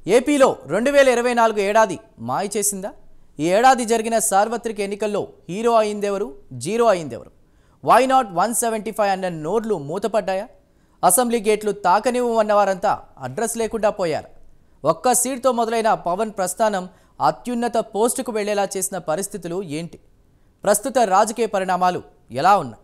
ఏపీలో 2024 ఏడాది మాయ చేసిందా? ఈ ఏడాది జరిగిన సార్వత్రిక ఎన్నికల్లో హీరో అయిందెవరు, జీరో అయిందెవరు? వై నాట్ 175 అన్న నోర్లు మూతపడ్డాయా? అసెంబ్లీ గేట్లు తాకనివ్వమన్నవారంతా అడ్రస్ లేకుండా పోయారు. ఒక్క సీట్తో మొదలైన పవన్ ప్రస్థానం అత్యున్నత పోస్టుకు వెళ్లేలా చేసిన పరిస్థితులు ఏంటి? ప్రస్తుత రాజకీయ పరిణామాలు ఎలా ఉన్నాయి?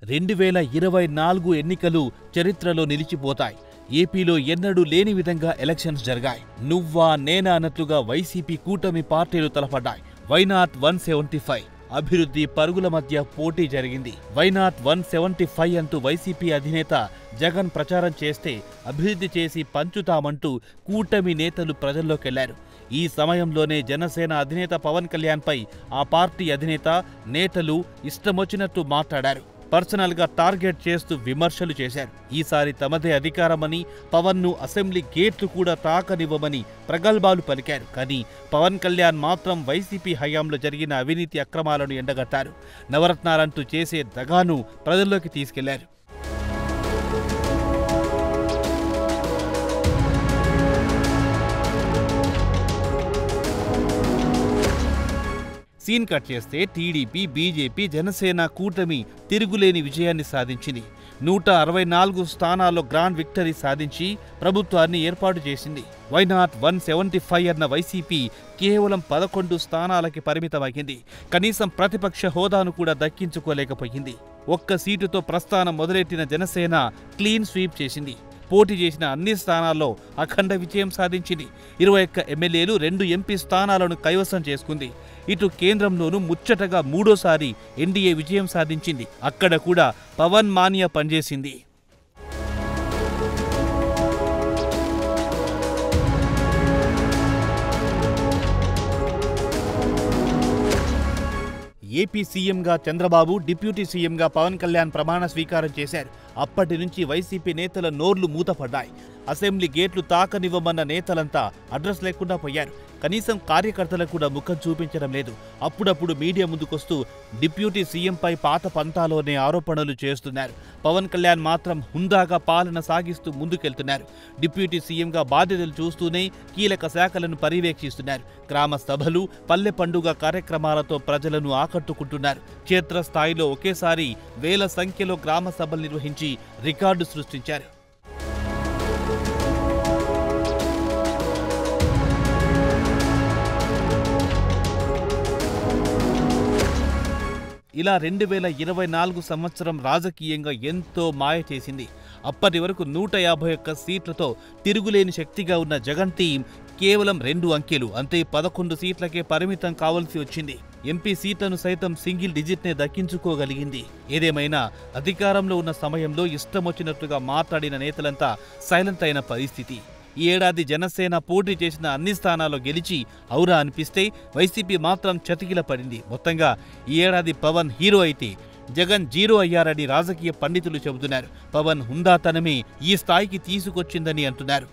2024 ఎన్నికలు చరిత్రలో నిలిచిపోతాయి. ఏపీలో ఎన్నడూ లేని విధంగా ఎలక్షన్స్ జరిగాయి. నువ్వా నేనా అన్నట్లుగా వైసీపీ కూటమి పార్టీలు తలపడ్డాయి. వై నాట్ 175 అభివృద్ధి పరుగుల మధ్య పోటీ జరిగింది. వై నాట్ 175 అంటూ వైసీపీ అధినేత జగన్ ప్రచారం చేస్తే అభివృద్ధి చేసి పంచుతామంటూ కూటమి నేతలు ప్రజల్లోకెళ్లారు. ఈ సమయంలోనే జనసేన అధినేత పవన్ కళ్యాణ్పై ఆ పార్టీ అధినేత నేతలు ఇష్టమొచ్చినట్టు మాట్లాడారు. పర్సనల్ గా టార్గెట్ చేస్తూ విమర్శలు చేశారు. ఈసారి తమదే అధికారమని, పవన్ను అసెంబ్లీ గేట్లు కూడా తాకనివ్వమని ప్రగల్భాలు పలికారు. కానీ పవన్ కళ్యాణ్ మాత్రం వైసీపీ హయాంలో జరిగిన అవినీతి అక్రమాలను ఎండగట్టారు. నవరత్నాలంటూ చేసే దగాను ప్రజల్లోకి తీసుకెళ్లారు. సీన్ కట్ చేస్తే టీడీపీ, బీజేపీ, జనసేన కూటమి తిరుగులేని విజయాన్ని సాధించింది. 164 స్థానాల్లో గ్రాండ్ విక్టరీ సాధించి ప్రభుత్వాన్ని ఏర్పాటు చేసింది. వై నాట్ 175 అన్న వైసీపీ కేవలం 11 స్థానాలకి పరిమితమైంది. కనీసం ప్రతిపక్ష హోదాను కూడా దక్కించుకోలేకపోయింది. ఒక్క సీటుతో ప్రస్థానం మొదలెట్టిన జనసేన క్లీన్ స్వీప్ చేసింది. పోటీ చేసిన అన్ని స్థానాల్లో అఖండ విజయం సాధించింది. 21 ఎమ్మెల్యేలు, 2 ఎంపీ స్థానాలను కైవసం చేసుకుంది. ఇటు కేంద్రంలోనూ ముచ్చటగా మూడోసారి ఎన్డీఏ విజయం సాధించింది. అక్కడ కూడా పవన్ మానియా పనిచేసింది. ఏపీ సీఎంగా చంద్రబాబు, డిప్యూటీ సీఎంగా పవన్ కళ్యాణ్ ప్రమాణ స్వీకారం చేశారు. అప్పటి నుంచి వైసీపీ నేతల నోర్లు మూతపడ్డాయి. అసెంబ్లీ గేట్లు తాకనివ్వమన్న నేతలంతా అడ్రస్ లేకుండా పోయారు. కనీసం కార్యకర్తలకు కూడా ముఖం చూపించడం లేదు. అప్పుడప్పుడు మీడియా ముందుకొస్తూ డిప్యూటీ సీఎంపై పాత పంతాలోనే ఆరోపణలు చేస్తున్నారు. పవన్ కళ్యాణ్ మాత్రం హుందాగా పాలన సాగిస్తూ ముందుకెళ్తున్నారు. డిప్యూటీ సీఎంగా బాధ్యతలు చూస్తూనే కీలక శాఖలను పర్యవేక్షిస్తున్నారు. గ్రామ సభలు, పల్లె పండుగ కార్యక్రమాలతో ప్రజలను ఆకట్టుకుంటున్నారు. క్షేత్రస్థాయిలో ఒకేసారి వేల సంఖ్యలో గ్రామ సభలు నిర్వహించి రికార్డు సృష్టించారు. ఇలా 2024 సంవత్సరం రాజకీయంగా ఎంతో మాయ చేసింది. అప్పటి వరకు 151 సీట్లతో తిరుగులేని శక్తిగా ఉన్న జగన్ టీం కేవలం 2 అంకెలు, అంతే 11 సీట్లకే పరిమితం కావాల్సి వచ్చింది. ఎంపీ సీట్లను సైతం సింగిల్ డిజిట్నే దక్కించుకోగలిగింది. ఏదేమైనా అధికారంలో ఉన్న సమయంలో ఇష్టమొచ్చినట్టుగా మాట్లాడిన నేతలంతా సైలెంట్ అయిన పరిస్థితి. ఈ ఏడాది జనసేన పోటీ చేసిన అన్ని స్థానాల్లో గెలిచి ఔరా అనిపిస్తే వైసీపీ మాత్రం చతికిల పడింది. మొత్తంగా ఈ ఏడాది పవన్ హీరో అయితే జగన్ జీరో అయ్యారని రాజకీయ పండితులు చెబుతున్నారు. పవన్ హుందాతనమే ఈ స్థాయికి తీసుకొచ్చిందని అంటున్నారు.